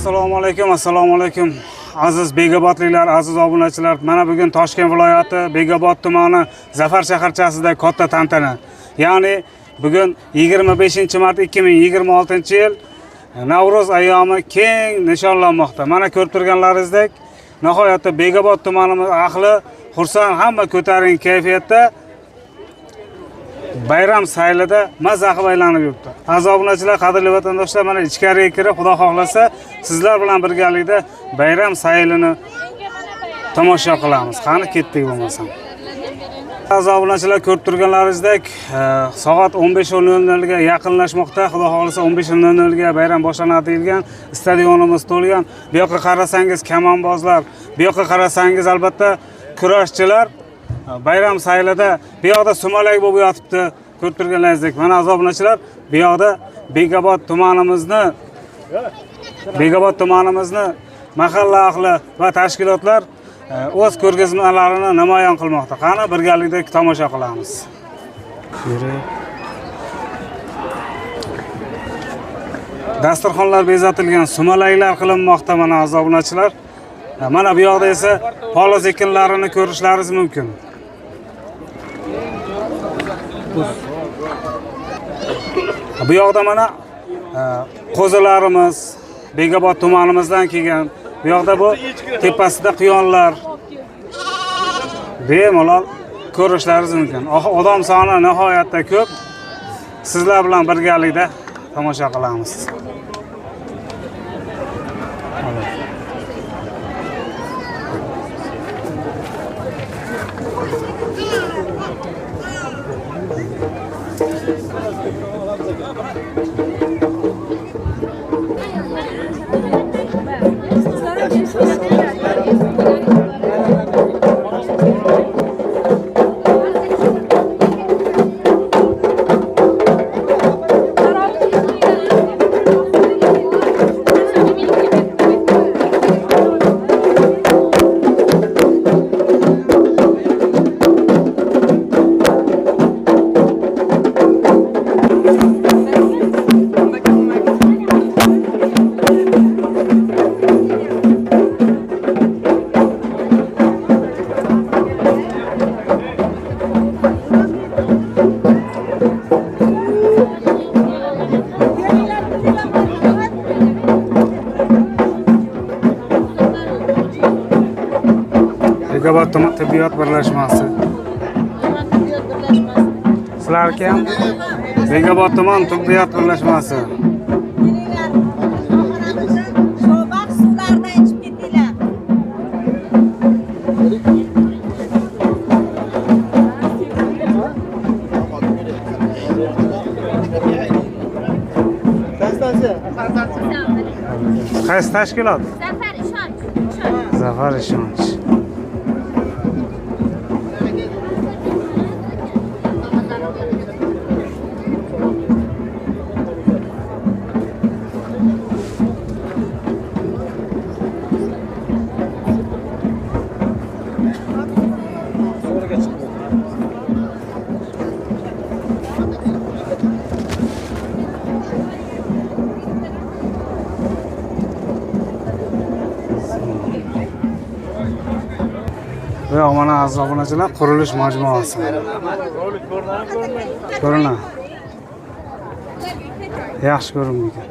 Assalomu alaykum. Aziz Begobodliklar, aziz obunachilar. Mana bugun Toshkent viloyati Begobod tumani Zafar shaharchasida katta tantana. Ya'ni bugun 25-mart 2026-yil Navro'z ayyomi keng nishonlanmoqda. Mana ko'rib turganlaringizdek, nihoyatda Begobod tumanimiz ahli xursand, hamma ko'tarinki kayfiyatda bayram saylida maza qilib aylanib yuribdi. Aziz obunachilar, qadrli vatandoshlar, mana ichkariga kirib, Xudo xohlasa, sizlar bilan birgalikda bayram saylini tomosha qilamiz. Qani ketdik bo'lmasam. Aziz obunachilar, ko'rib turganlaringizdek, soat 15:00 ga yaqinlashmoqda. Xudo xohlasa 15:00 ga bayram boshlanadi degan stadionimiz to'lgan. Bu yoqqa qarasangiz kamonbozlar, bu yoqqa qarasangiz albatta kurashchilar bayram saylida bu yoqda sumalak bo'lib yotibdi. Ko'rib turganlaringizdek, mana aziz obunachilar, bu yoqda Begobod tumanimizni mahalla ahli va tashkilotlar o'z ko'rgazmalarini namoyon qilmoqda. Qani birgalikda tomosha qilamiz. Dasturxonlar bezatilgan, sumalaklar qilinmoqda mana aziz obunachilar. Mana bu yoqda esa poliz ekinlarini ko'rishlaringiz mumkin. Bu yoqda mana qo'zilarimiz Begobod tumanimizdan kelgan. Bu yoqda bu tepasida quyonlar bemalol ko'rishlaringiz mumkin. Odam soni nihoyatda ko'p. Sizlar bilan birgalikda tomosha qilamiz. Begobod tuman tibbiyot birlashmasi. Sizlarga ham Begobod tuman tibbiyot birlashmasi. Sho'baq suvlardan ichib ketinglar. Qaysi tashkilot? Zafar ishonch. Zafar ishonch. Bu yoq mana aziz obunachilar, qurilish majmuasi. Ko'rinadi. Yaxshi ko'rinmaydi.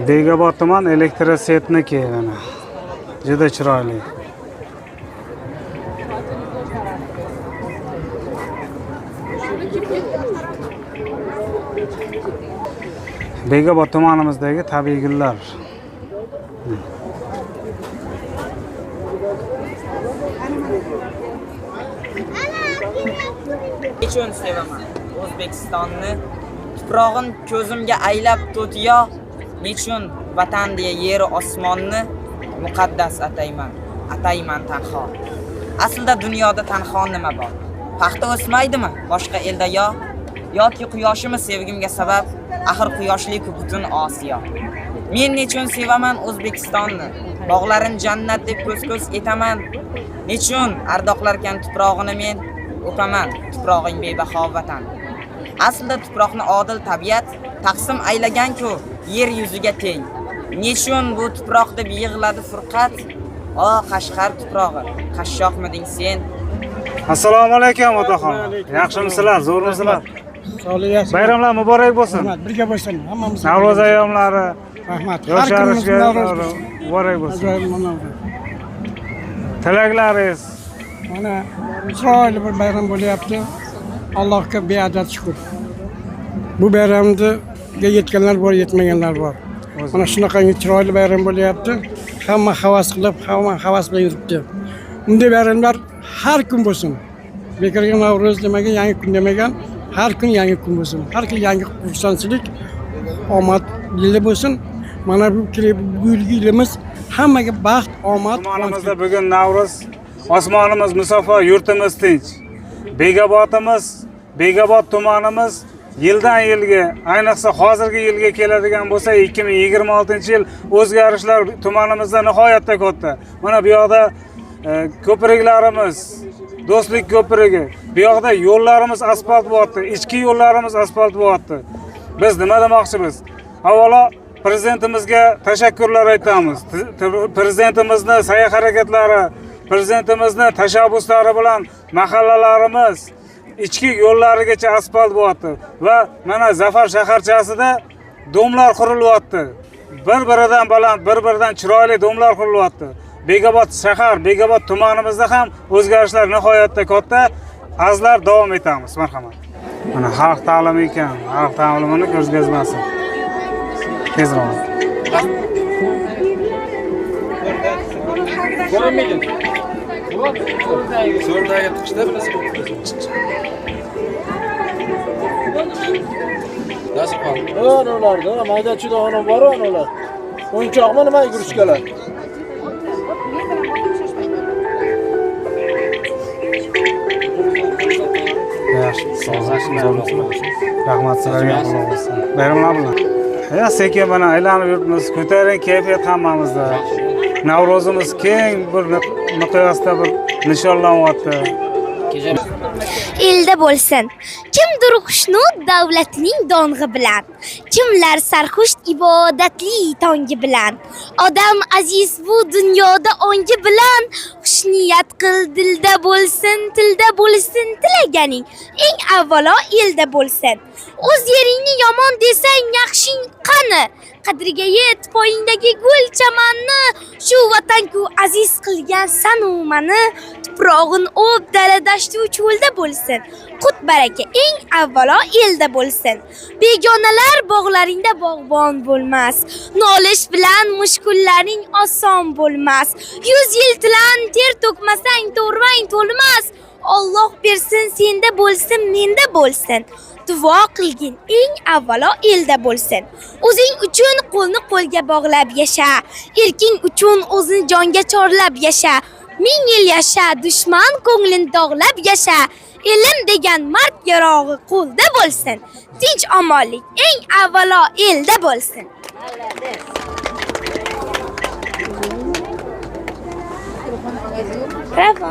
Begobod tuman elektrosetniki mana. Juda chiroyli. Begobod tumanimizdagi tabiiy gullar. Nechun sevaman O'zbekistonni, tuprog'in ko'zimga aylab to'tiyo, nechun vatan deya yeri osmonni muqaddas atayman tanho. Aslida dunyoda tanho nima bor? Paxta o'smaydimi boshqa elda yoki quyoshimiz sevgimga sabab, axir quyoshli-ku butun Osiyo. Men nechun sevaman O'zbekistonni. Bog'larin jannat deb ko'z-ko'z etaman. Nechun ardoqlarkan tuprog'ini men o'paman. Tuprog'ing bebaho vatan. Aslida tuproqni odil tabiat taqsim aylagan-ku yer yuziga teng. Nechun bu tuproq deb yig'ladi furqat? O Qashqar tuprog'i, qashshoqmiding sen? Assalomu alaykum otaxon. Yaxshimisizlar, zo'rmisizlar? Sog'lik, Bayramlar muborak bo'lsin. rahmat, birga bo'lsin. Hammamiz Navro'z ayyomlari rahmat. Har yoshlarimizga kunimiz Navro'z bo'lsin. muborak bo'lsin. Ajoyib manavra. Tilaklaringiz Mana chiroyli bir bayram bo'lyapti. Allohga beadad shukr. Bu bayramga yetganlar bor, yetmaganlar bor. Mana shunaqangi chiroyli bayram bo'lyapti. Hamma havas qilib, hamma havas bilan yuribdi. Bunday bayramlar har kun bo'lsin. Bekorga Navro'z demagan, yangi kun demagan, har kun yangi kun bo'lsin. Har kun yangi xursandchilik, omad yili bo'lsin. Mana bu yilimiz hammaga baxt, omad, tumanimizda bugun Navro'z, osmonimiz musaffo, yurtimiz tinch. Begobod tumanimiz yildan yilga, ayniqsa hozirgi yilga keladigan bo'lsa 2026-yil o'zgarishlar tumanimizda nihoyatda katta. Mana bu yoqda ko'priklarimiz, do'stlik ko'prigi, bu yoqda yo'llarimiz asfalt bo'lyapti, ichki yo'llarimiz asfalt bo'lyapti. Biz nima demoqchimiz? Avvalo prezidentimizga tashakkurlar aytamiz. Prezidentimizni sa'y-harakatlari, prezidentimizning tashabbuslari bilan mahallalarimiz ichki yo'llarigacha asfalt bo'lyapti va mana Zafar shaharchasida domlar qurilyapti. Bir-biridan baland, bir-biridan chiroyli domlar qurilyapti. Begobod shahar, Begobod tumanimizda ham o'zgarishlar nihoyatda katta. Azlar davom etamiz. Marhamat. Mana xalq ta'limi ekan, xalq ta'limini ko'rgazmasin. Tezroq. So'rdagi chiqishda bilasizmi? Nasib qildi. Onalarda maydachilik onam bor onalar. O'yinchoqmi nima yugurishkalar? Yaxshi, rahmat sizlarga bo'lsin. Bayramlar bilan. Ya sekin mana aylanib yuribmiz. Ko'taring kayfiyat hammamizda. Navro'zimiz keng bir miqyosda bir nishonlanyapti. Elda bo'lsin. Kimdir xushnud davlatning dong'i bilan, kimlar sarxush ibodatli tongi bilan. Odam aziz bu dunyoda ongi bilan, xushniyat qil dilda bo'lsin, tilda bo'lsin tilaganing. Eng avvalo elda bo'lsin. O'z yeringni yomon desang yaxshing qani? Qadriga yet poyingdagi gul chamanni, shu vatanku aziz qilgan sanu mani. Tuprog'in o'b dala-dashtu cho'lda bo'lsin. Qut baraka eng avvalo elda bo'lsin. Begonalar bog'laringda bog'bon bo'lmas. Nolish bilan mushkullaring oson bo'lmas. 100 yil tilan ter to'kmasang to'rvang to'lmas. Alloh bersin senda bo'lsin, menda bo'lsin. Duo qilgin eng avvalo elda bo'lsin. O'zing uchun qo'lni qo'lga bog'lab yasha. Erking uchun o'zini jonga chorlab yasha. 1000 yil yasha, dushman ko'nglin dog'lab yasha. Elim degan mard yarog'i qo'lda bo'lsin. Tinch omonlik eng avvalo elda bo'lsin. Bravo.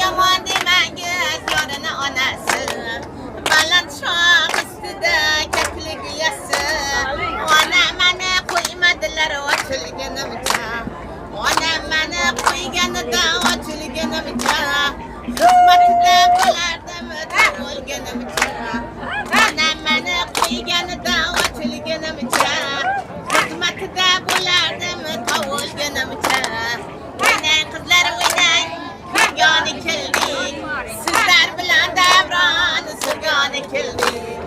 Yomon demangiz yorini onasi, baland shoh ustida kaklik yasi. Ona mani qo'ymadilar ochilganimcha, ona mani qo'yganida ochilganimcha, xizmatida bo'lardim o'lganimcha. Ona mani qo'yganida ochilganimcha, xizmatida bo'lardim o'lganimcha. O'ynang qizlar o'ynang, surgani keldik, sizlar bilan davron surgani keldik.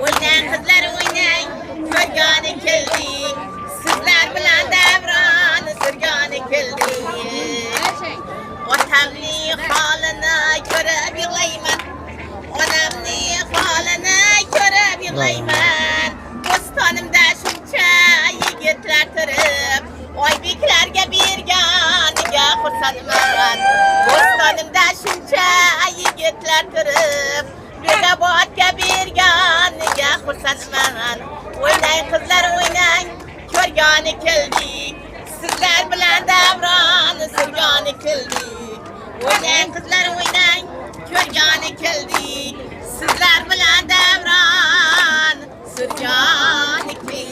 O'ynang qizlar o'ynang, surgani keldik, sizlar bilan davron surgani keldik. Otamning holini ko'rib yig'layman, onamning holini ko'rib yig'layman. Bo'stonimda shuncha yigitlar turib, oybeklarga berganiga xursandman. Bo'stonimda shuncha yigitlar turib, Bekobodga berganiga xursandman. O'ynang qizlar o'ynang, ko'rgani keldik. Sizlar bilan davronni surgani keldik. O'ynang qizlar o'ynang, ko'rgani keldik. Sizlar bilan davron surgani keldik.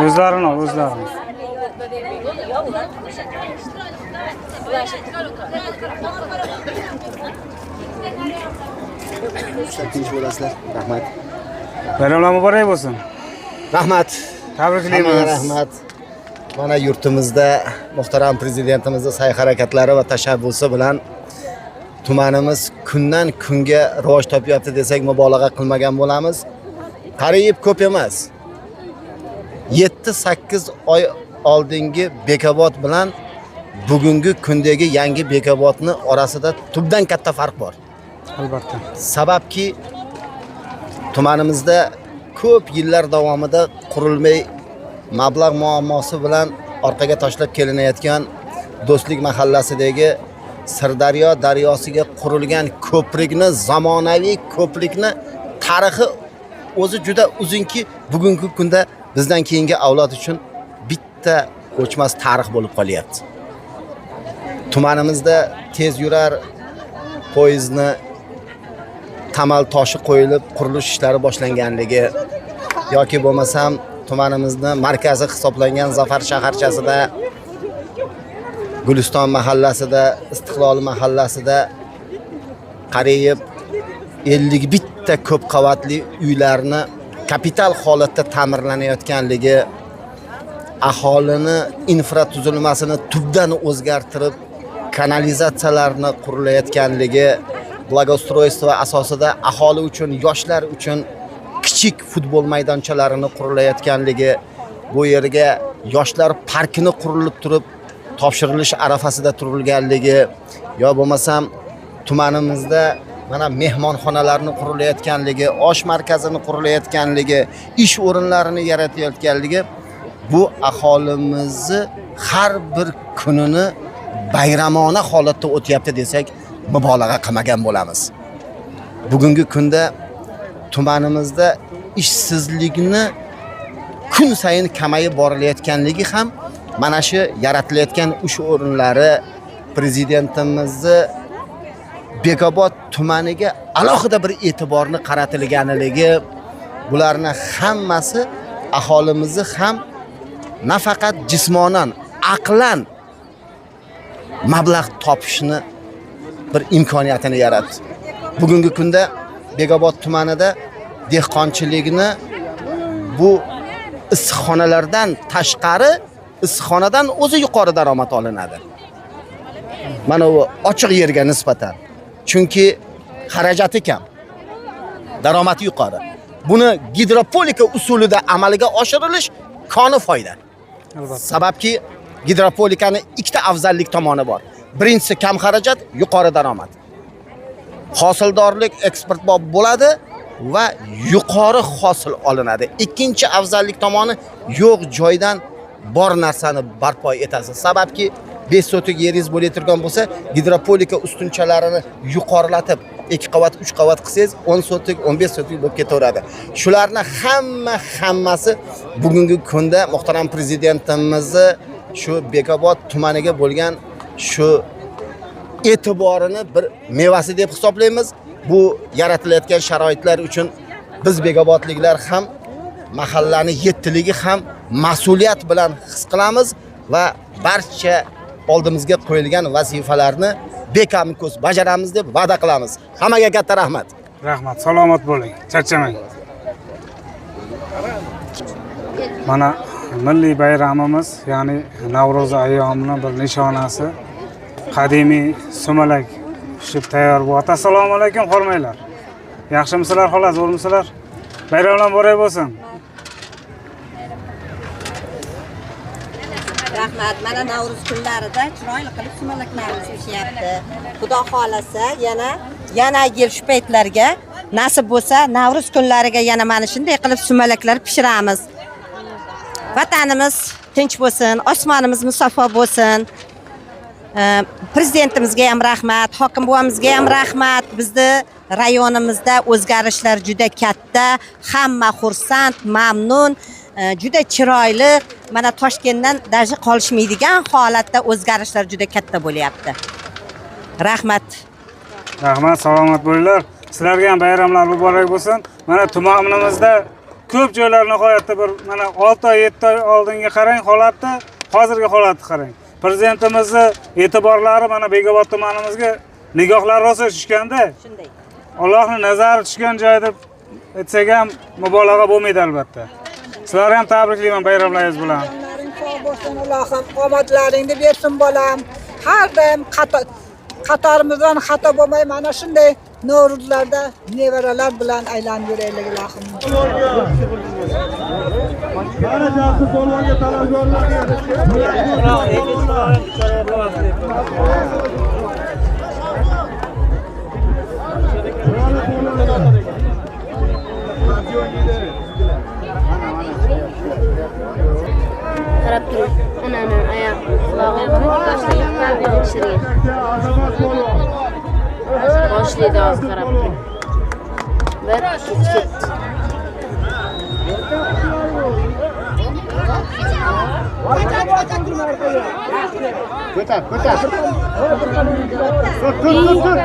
O'zlarini ol, o'zlarini. Tinch bo'lasizlar. Rahmat. Bayramlar muborak bo'lsin. Rahmat. Tabriklaymiz. Hammaga rahmat. Mana yurtimizda muhtaram prezidentimizning sa'y-harakatlari va tashabbusi bilan tumanimiz kundan kunga rivoj topyapti desak mubolag'a qilmagan bo'lamiz. Qariyb ko'p emas. 7-8 oy oldingi Bekobod bilan bugungi kundagi yangi Bekobodni orasida tubdan katta farq bor. Albatta. Sababki tumanimizda ko'p yillar davomida qurilmay mablag' muammosi bilan orqaga tashlab kelinayotgan Do'stlik mahallasidagi Sirdaryo daryosiga qurilgan ko'prikni, zamonaviy ko'prikni tarixi o'zi juda uzunki, bugungi kunda bizdan keyingi avlod uchun bitta o'chmas tarix bo'lib qolyapti. Tumanimizda tez yurar poyezdni tamal toshi qo'yilib qurilish ishlari boshlanganligi yoki bo'lmasam tumanimizni markazi hisoblangan Zafar shaharchasida, Guliston mahallasida, Istiqlol mahallasida qariyb 51 ta ko'p qavatli uylarni kapital holatda ta'mirlanayotganligi, aholini infratuzilmasini tubdan o'zgartirib, kanalizatsiyalarni qurilayotganligi, благоустройство asosida aholi uchun, yoshlar uchun kichik futbol maydonchalarini qurilayotganligi, bu yerga yoshlar parkini qurilib turib, topshirilish arafasida turilganligi, yo bo'lmasam tumanimizda mana mehmonxonalarni qurilayotganligi, osh markazini qurilayotganligi, ish o'rinlarini yaratayotganligi bu aholimizni har bir kunini bayramona holatda o'tyapti desak mubolag'a qilmagan bo'lamiz. Bugungi kunda tumanimizda ishsizlikni kun sayin kamayib borilayotganligi ham mana shu yaratilayotgan ish o'rinlari prezidentimizning Bekobod tumaniga alohida bir e'tiborni qaratilganligi, bularning hammasi aholimizni ham nafaqat jismonan, aqlan mablag' topishni bir imkoniyatini yaratdi. Bugungi kunda Bekobod tumanida dehqonchilikni bu issiqxonalardan tashqari, issiqxonadan o'zi yuqori daromad olinadi. Mana bu ochiq yerga nisbatan. Chunki xarajati kam, daromadi yuqori. Buni gidropolika usulida amalga oshirilish koni foyda. Sababki gidropolikani ikkita afzallik tomoni bor. Birinchisi kam xarajat, yuqori daromad. Hosildorlik eksportbop bo'ladi va yuqori hosil olinadi. Ikkinchi afzallik tomoni yo'q joydan bor narsani barpo etasiz. Sababki 5 sotik yeringiz bo'lib turgan bo'lsa, gidropolika ustunchalarini yuqorilatib 2 qavat, 3 qavat qilsangiz 10 sotik, 15 sotik bo'lib ketaveradi. Shularni hammasi bugungi kunda muhtaram prezidentimizni shu Bekobod tumaniga bo'lgan shu e'tiborini bir mevasi deb hisoblaymiz. Bu yaratilayotgan sharoitlar uchun biz Bekobodliklar ham mahallani yettiligi ham mas'uliyat bilan his qilamiz va barcha oldimizga qo'yilgan vazifalarni bekamko'z bajaramiz deb va'da qilamiz. Hammaga katta rahmat. Rahmat, salomat bo'ling, charchamang. Mana milliy bayramimiz, ya'ni Navro'z ayyomining bir nishonasi qadimiy sumalak pishib tayyor bo'lyapti. Assalomu alaykum, xormaylar. Yaxshimisizlar, xolos, zo'rmisizlar? Bayramlar muborak bo'lsin. Rahmat. Mana Navruz kunlarida chiroyli qilib sumalaklarimiz pishyapti. Xudo xolasa yana yil shu paytlarga nasib bo'lsa, Navruz kunlariga yana mana shunday qilib sumalaklar pishiramiz. Vatanimiz tinch bo'lsin, osmonimiz musaffo bo'lsin. Prezidentimizga ham rahmat, hokim buvamizga ham rahmat. Bizni rayonimizda o'zgarishlar juda katta, hamma xursand, mamnun, juda chiroyli. Mana Toshkentdan даже qolishmaydigan holatda o'zgarishlar juda katta bo'lyapti. Rahmat. Rahmat, salomat bo'linglar. Sizlarga ham bayramlar muborak bo'lsin. Mana tumanimizda ko'p joylar nihoyatda bir mana 6 oy 7 oy oldinga qarang holatni, hozirgi holatni qarang. Prezidentimizni e'tiborlari mana Bekobod tumanimizga nigohlari rosa tushganda, Shunday. Allohning nazari tushgan joy deb aytsak ham mubolag'a bo'lmaydi albatta. Sizlarga ham tabriklayman bayramlaringiz bilan. Sog' bo'lsin, Allohim omadlaringni bersin bolam. Har doim qatorimizdan xato bo'lmay mana shunday Navro'zlarda nevaralar bilan aylanib yuraylik Allohim. Qarab turing. Ana oyoq qulog'im boshlaydi hozir qarab turing. Bir ketdi. Ko'tar. Tur.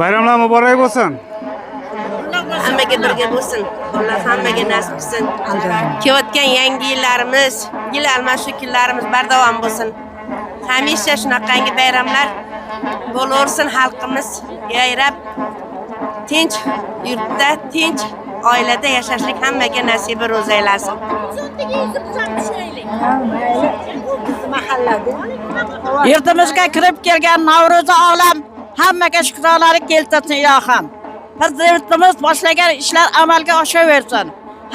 Bayramlar muborak bo'lsin. Hammaga birga bo'lsin. Alloh hammaga nasib qilsin. Kelayotgan yangi yillarimiz, yil almashuv kunlarimiz bardavom bo'lsin. Hamisha shunaqangi bayramlar bo'laversin, xalqimiz yayrab tinch yurtda, tinch oilada yashashlik hammaga nasibi ro'za aylasin. Yurtimizga kirib kelgan Navro'za olam hammaga shukronalik keltirsin ilohim. Prezidentimiz boshlagan ishlar amalga oshaversin.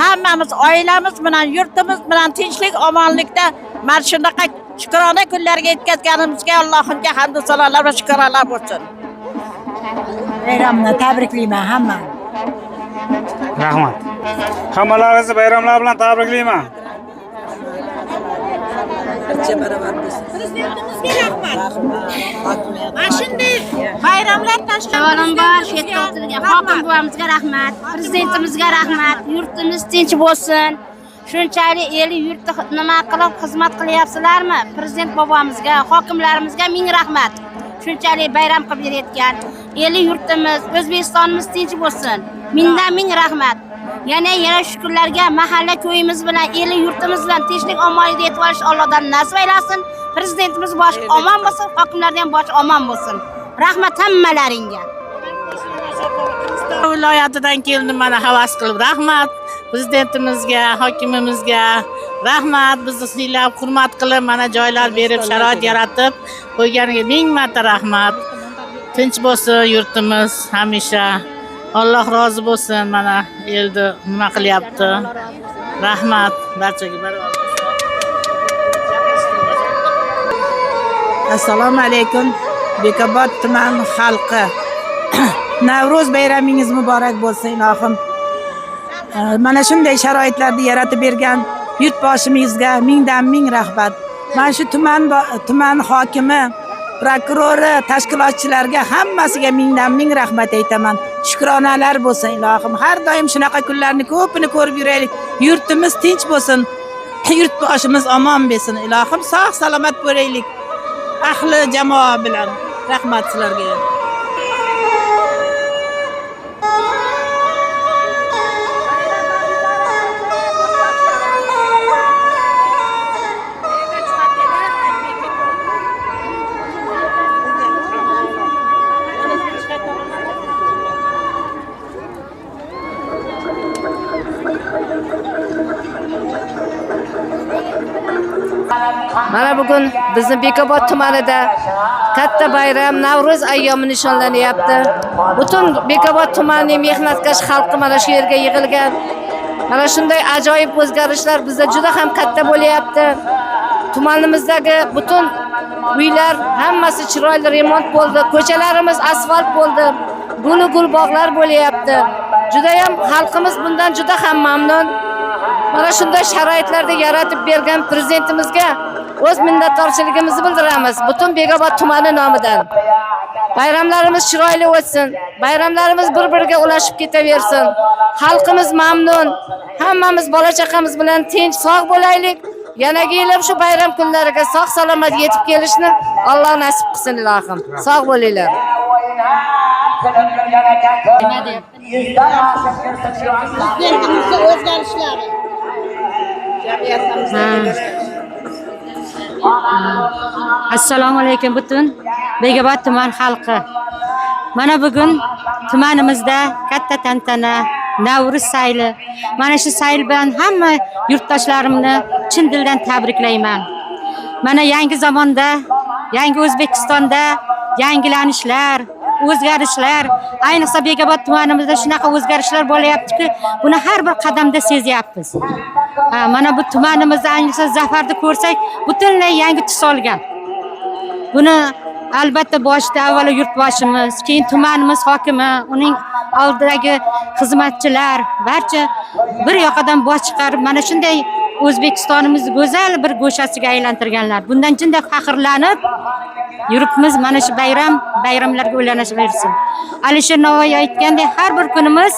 Hammamiz oilamiz bilan, yurtimiz bilan tinchlik, omonlikda mana shunaqa Shukrona kunlarga yetkazganimizga Allohimga hamd va sanolar va shukronalar bo'lsin. Bayramni tabriklayman hammani. Rahmat. Hammalaringizni bayramlar bilan tabriklayman. Mana shunday bayramlar tashkil Avvalambor shu yerga o'tirgan hokim buvamizga rahmat, prezidentimizga rahmat, yurtimiz tinch bo'lsin. Shunchalik eli yurtda nima qilib xizmat qilyapsizlarmi? Prezident bobomizga, hokimlarimizga ming rahmat. Shunchalik bayram qilib berayotgan eli yurtimiz, O'zbekistonimiz tinch bo'lsin. Mingdan ming rahmat. Yana shukrlarga mahalla ko'yimiz bilan, eli yurtimiz bilan tinchlik omonlik yetib olish Allohdan nasib aylasin. Prezidentimiz boshi omon bo'lsin, hokimlarning ham boshi omon bo'lsin. Rahmat hammalaringga. Viloyatidan keldim mana havas qilib rahmat. Prezidentimizga, hokimimizga rahmat. Bizni siylab, hurmat qilib, mana joylar berib, sharoit yaratib qo'yganiga ming marta rahmat. Tinch bo'lsin yurtimiz hamisha. Alloh rozi bo'lsin. Mana elda nima qilyapti. Rahmat barchaga barobar. Assalomu alaykum. Bekobod tuman xalqi. Navro'z bayramingiz muborak bo'lsin ilohim. Mana shunday sharoitlarni yaratib bergan yurtboshimizga mingdan ming rahmat. Mana shu tuman hokimi, prokurori, tashkilotchilarga hammasiga mingdan ming rahmat aytaman. Shukronalar bo'lsin ilohim. Har doim shunaqa kunlarni ko'pini ko'rib yuraylik. Yurtimiz tinch bo'lsin. Yurtboshimiz omon bo'lsin ilohim. Sog' salomat bo'laylik. Ahli jamoa bilan rahmat sizlarga. Mana bugun bizning Bekobod tumanida katta bayram Navro'z ayyomi nishonlanyapti. Butun Bekobod tumanining mehnatkash xalqi mana shu yerga yig'ilgan. Mana shunday ajoyib o'zgarishlar bizda juda ham katta bo'lyapti. Tumanimizdagi butun uylar hammasi chiroyli remont bo'ldi. Ko'chalarimiz asfalt bo'ldi. Gul bog'lar bo'lyapti. Juda ham xalqimiz bundan juda ham mamnun. Mana shunday sharoitlarda yaratib bergan prezidentimizga o'z minnatdorchiligimizni bildiramiz butun Bekobod tumani nomidan. Bayramlarimiz chiroyli o'tsin. Bayramlarimiz bir-biriga ulashib ketaversin. Xalqimiz mamnun. Hammamiz bola chaqamiz bilan tinch, sog' bo'laylik. Yanagi yil ham shu bayram kunlariga sog' salomat yetib kelishni Alloh nasib qilsin ilohim. Sog' bo'linglar. Prezidentimizning o'zgarishlari. Assalomu alaykum butun Bekobod tuman xalqi. Mana bugun tumanimizda katta tantana, Navro'z sayli. Mana shu sayl bilan hamma yurtdoshlarimni chin dildan tabriklayman. Mana yangi zamonda, yangi O'zbekistonda yangilanishlar, o'zgarishlar, ayniqsa Bekobod tumanimizda shunaqa o'zgarishlar bo'layaptiki, buni har bir qadamda sezyapmiz. Mana bu tumanimizda ayniqsa Zafarni ko'rsak, butunlay yangi tus olgan. Buni albatta boshda avvalo yurtboshimiz, keyin tumanimiz hokimi, uning oldidagi xizmatchilar barcha bir yoqadan bosh chiqarib mana shunday O'zbekistonimizni go'zal bir go'shasiga aylantirganlar. Bundan jinda faxrlanib yuribmiz. Mana shu bayramlarga uylanaversin. Alisher Navoiy aytgandek, har bir kunimiz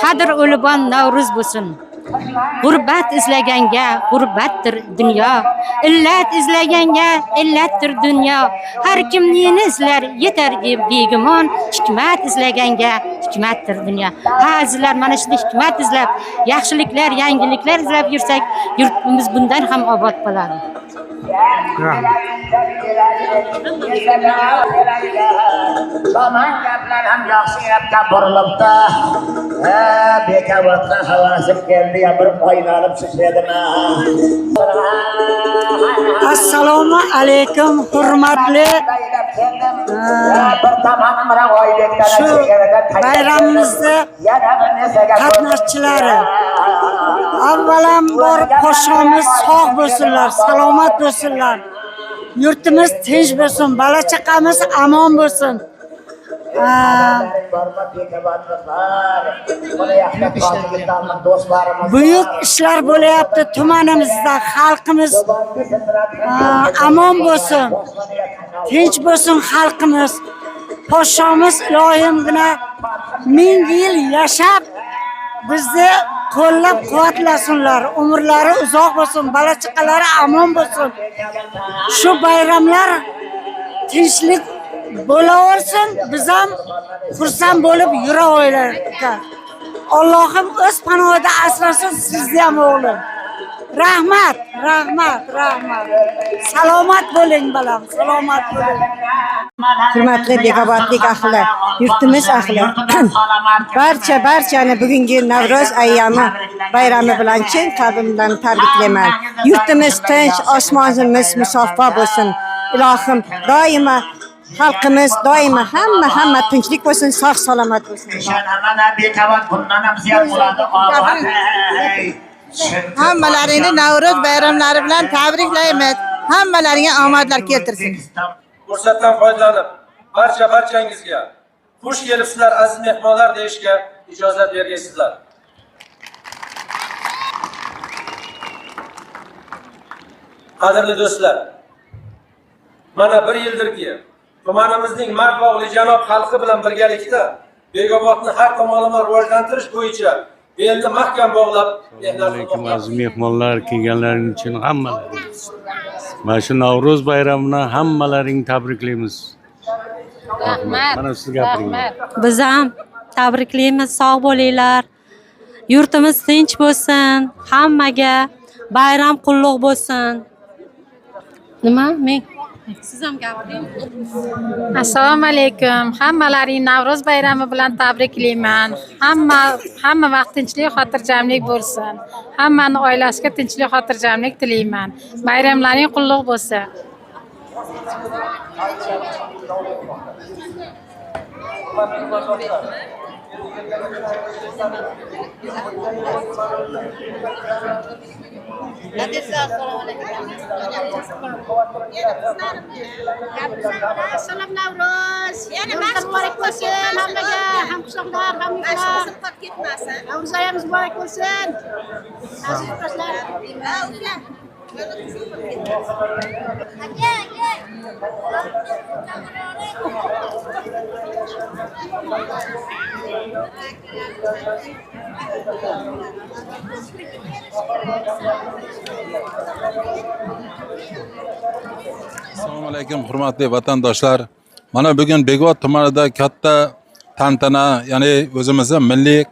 qadr o'libon Navro'z bo'lsin. G'urbat izlaganga g'urbatdir dunyo, illat izlaganga illatdir dunyo. Har kim neni izlar yetar begumon, hikmat izlaganga hikmatdir dunyo. Azizlar, mana shunday hikmat izlab, yaxshiliklar, yangiliklar izlab yursak, yurtimiz bundan ham obod bo'ladi. Rahmat. bilan ham yaxshi gapga burilibdi. Bekobodga havasim keldi, bir o'ynalib tushadimi? Assalomu alaykum, hurmatli shu bayramimizda qatnashchilari. Avvalambor podshomiz sog' bo'lsinlar, salomat bo'lsinlar. Yurtimiz tinch bo'lsin, bola chaqamiz amon bo'lsin. Buyuk ishlar bo'layapti tumanimizda, xalqimiz amon bo'lsin, tinch bo'lsin xalqimiz. Podshomiz ilohimgina 1000 yil yashab bizni qo'llab-quvvatlasinlar, umrlari uzoq bo'lsin, bola chaqalari amon bo'lsin. Shu bayramlar tinchlik bo'laversin, biz ham xursand bo'lib yuraveraylik. Allohim o'z panohida asrasin sizni ham o'g'lim. Rahmat, rahmat, rahmat. Salomat bo'ling balam, salomat bo'ling. Hurmatli Bekobodlik ahli, yurtimiz ahli, barchani bugungi Navro'z ayyomi bayrami bilan chin qalbimdan tabriklayman. Yurtimiz tinch, osmonimiz musaffo bo'lsin. Ilohim doimo xalqimiz doimo hamma tinchlik bo'lsin, sog' salomat bo'lsin. Hammalaringni Navro'z bayramlari bilan tabriklaymiz. Hammalaringga omadlar keltirsin. Fursatdan foydalanib, barchangizga xush kelibsizlar aziz mehmonlar deyishga ijozat bergaysizlar. Qadrli do'stlar, mana 1 yildirki tumanimizning mard va olijanob xalqi bilan birgalikda Bekobodni har tomonlama rivojlantirish bo'yicha belni mahkam bog'lab mehnat qilmoqda. Aziz mehmonlar, kelganlaring uchun hammalaring mana shu Navro'z bayramini hammalaringni tabriklaymiz. Rahmat. Mana siz gapiring. Biz ham tabriklaymiz, sog' bo'linglar. Yurtimiz tinch bo'lsin, hammaga bayram qulluq bo'lsin. Nima? Men siz ham gapiring. Assalomu alaykum. Hammalaring Navro'z bayrami bilan tabriklayman. Hamma vaqt tinchlik, xotirjamlik bo'lsin. Hammani oilasiga tinchlik, xotirjamlik tilayman. Bayramlaring qulluq bo'lsin. Assalom Navro'z. Yana baxt muborak bo'lsin hammaga, hamqishloqlar, hamyurtlar. Navro'z oyimiz muborak bo'lsin. Aziz yurtdoshlar. Assalomu alaykum hurmatli vatandoshlar. Mana bugun Bekobod tumanida katta tantana, ya'ni o'zimizning milliy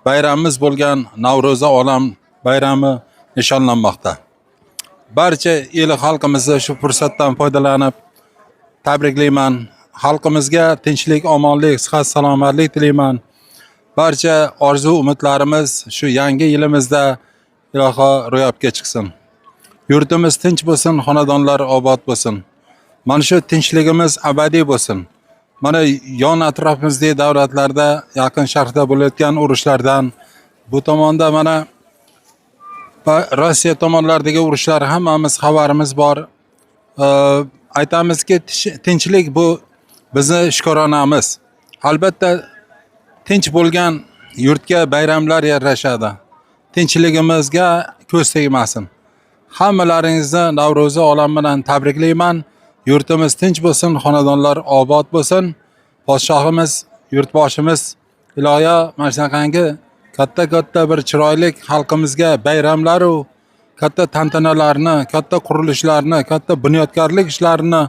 bayramimiz bo'lgan Navro'za olam bayrami nishonlanmoqda. Barcha el xalqimizni shu fursatdan foydalanib tabriklayman. Xalqimizga tinchlik, omonlik, sihat, salomatlik tilayman. Barcha orzu umidlarimiz shu yangi yilimizda iloho ro'yobga chiqsin. Yurtimiz tinch bo'lsin, xonadonlar obod bo'lsin. Mana shu tinchligimiz abadiy bo'lsin. Mana yon atrofimizdagi davlatlarda, yaqin sharqda bo'layotgan urushlardan, bu tomonda mana Rossiya tomonlaridagi urushlar hammamiz xabarimiz bor. Aytamizki, tinchlik bu bizni shukronamiz. Albatta tinch bo'lgan yurtga bayramlar yarashadi. Tinchligimizga ko'z tegmasin. Hammalaringizni Navro'za olami bilan tabriklayman. Yurtimiz tinch bo'lsin, xonadonlar obod bo'lsin. Podshohimiz, yurtboshimiz iloyo mana shunaqangi katta bir chiroyli xalqimizga bayramlar u katta tantanalarni, katta qurilishlarni, katta bunyodkorlik ishlarini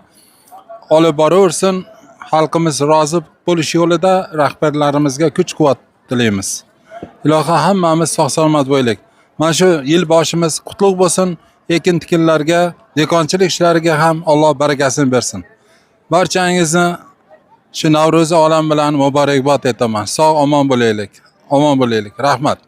olib boraversin. Xalqimiz rozi bo'lish yo'lida rahbarlarimizga kuch-quvvat tilaymiz. Iloho hammamiz sog' salomat bo'laylik. Mana shu yil boshimiz qutlug' bo'lsin. Ekin tikinlarga, dekonchilik ishlariga ham Alloh barakasini bersin. Barchangizni shu Navro'zi olam bilan muborakbod etaman. Sog' omon bo'laylik. Omon bo'laylik. Rahmat.